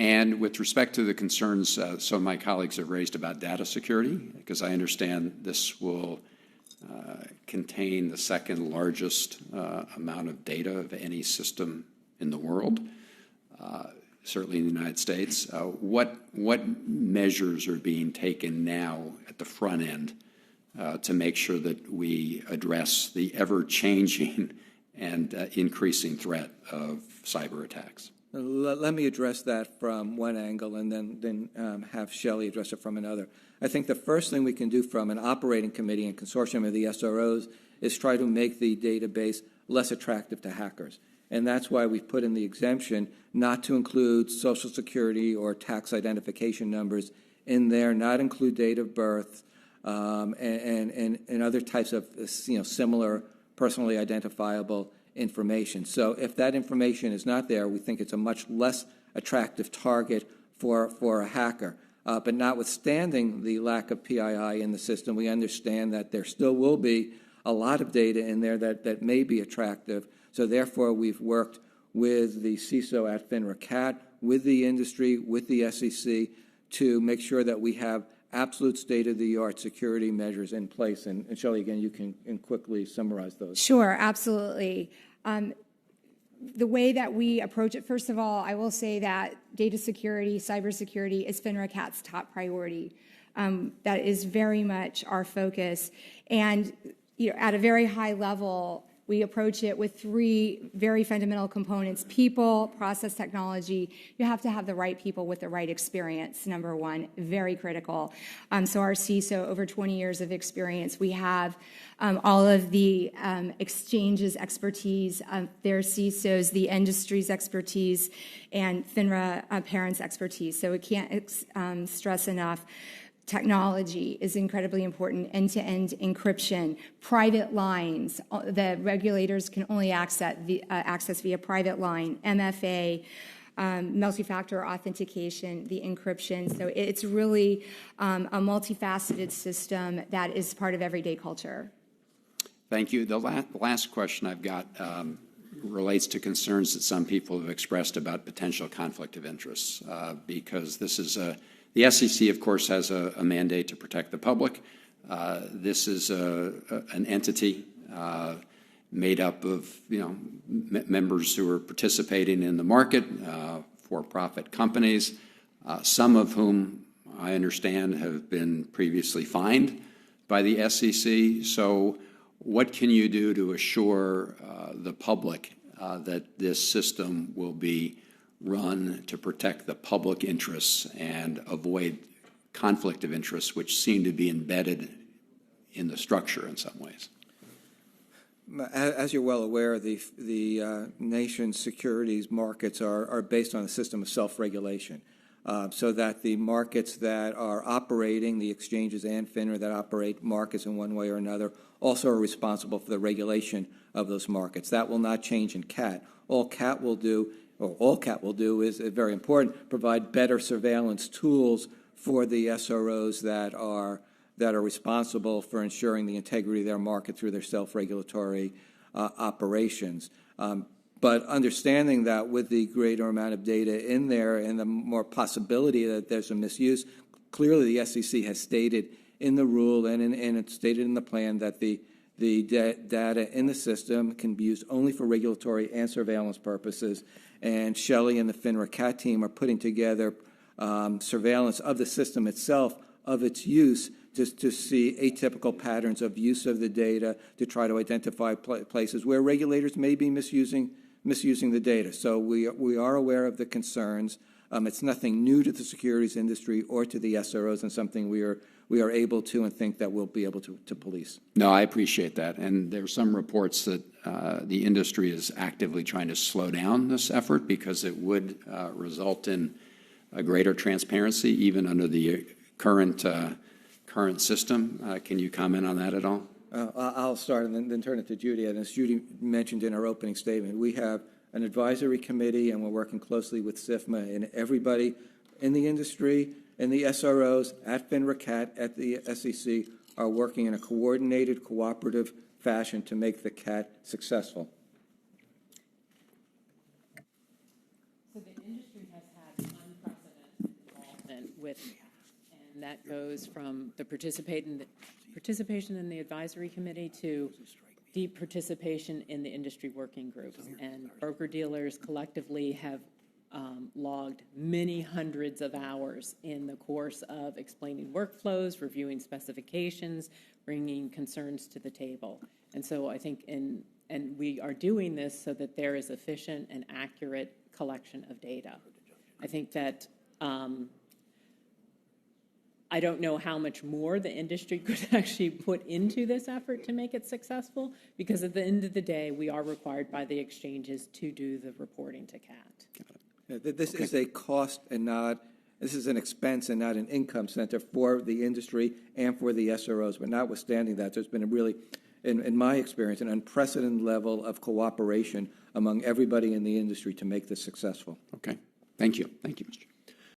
And with respect to the concerns some of my colleagues have raised about data security, because I understand this will contain the second largest amount of data of any system in the world, certainly in the United States. What measures are being taken now at the front end to make sure that we address the ever-changing and increasing threat of cyber attacks? Let me address that from one angle and then have Shelley address it from another. I think the first thing we can do from an operating committee and consortium of the SROs is try to make the database less attractive to hackers. And that's why we've put in the exemption not to include Social Security or tax identification numbers in there, not include date of birth, and other types of similar personally identifiable information. So if that information is not there, we think it's a much less attractive target for a hacker. But notwithstanding the lack of PII in the system, we understand that there still will be a lot of data in there that may be attractive. So therefore, we've worked with the CISO at FINRA CAT, with the industry, with the SEC, to make sure that we have absolute state-of-the-art security measures in place. And Shelley, again, you can quickly summarize those. Sure, absolutely. The way that we approach it, first of all, I will say that data security, cybersecurity is FINRA CAT's top priority. That is very much our focus. And at a very high level, we approach it with three very fundamental components: people, process, technology. You have to have the right people with the right experience, number one, very critical. So our CISO, over 20 years of experience. We have all of the exchanges expertise, their CISOs, the industry's expertise, and FINRA parents' expertise. So we can't stress enough. Technology is incredibly important, end-to-end encryption, private lines. The regulators can only access via private line, MFA, multi-factor authentication, the encryption. So it's really a multifaceted system that is part of everyday culture. Thank you. The last question I've got relates to concerns that some people have expressed about potential conflict of interests, because this is the SEC, of course, has a mandate to protect the public. This is an entity made up of members who are participating in the market, for-profit companies, some of whom I understand have been previously fined by the SEC. So what can you do to assure the public that this system will be run to protect the public interests and avoid conflict of interests, which seem to be embedded in the structure in some ways? As you're well aware, the nation's securities markets are based on a system of self-regulation, so that the markets that are operating, the exchanges and FINRA that operate markets in one way or another, also are responsible for the regulation of those markets. That will not change in CAT. All CAT will do is very important, provide better surveillance tools for the SROs that are responsible for ensuring the integrity of their market through their self-regulatory operations. But understanding that with the greater amount of data in there and the more possibility that there's a misuse, clearly the SEC has stated in the rule and it's stated in the plan that the data in the system can be used only for regulatory and surveillance purposes. And Shelley and the FINRA CAT team are putting together surveillance of the system itself, of its use, just to see atypical patterns of use of the data to try to identify places where regulators may be misusing the data. So we are aware of the concerns. It's nothing new to the securities industry or to the SROs, and something we are able to and think that we'll be able to police. No, I appreciate that. And there are some reports that the industry is actively trying to slow down this effort because it would result in a greater transparency even under the current system. Can you comment on that at all? I'll start and then turn it to Judy. And as Judy mentioned in her opening statement, we have an advisory committee, and we're working closely with SIFMA and everybody in the industry and the SROs at FINRA CAT, at the SEC, are working in a coordinated, cooperative fashion to make the CAT successful. So the industry has had with, and that goes from the participation in the advisory committee to deep participation in the industry working groups. And broker-dealers collectively have logged many hundreds of hours in the course of explaining workflows, reviewing specifications, bringing concerns to the table. And so I think and we are doing this so that there is efficient and accurate collection of data. I think that I don't know how much more the industry could actually put into this effort to make it successful, because at the end of the day, we are required by the exchanges to do the reporting to CAT. This is a cost and not, this is an expense and not an income center for the industry and for the SROs. But notwithstanding that, there's been a really, in my experience, an unprecedented level of cooperation among everybody in the industry to make this successful. Okay. Thank you. Thank you, Mr.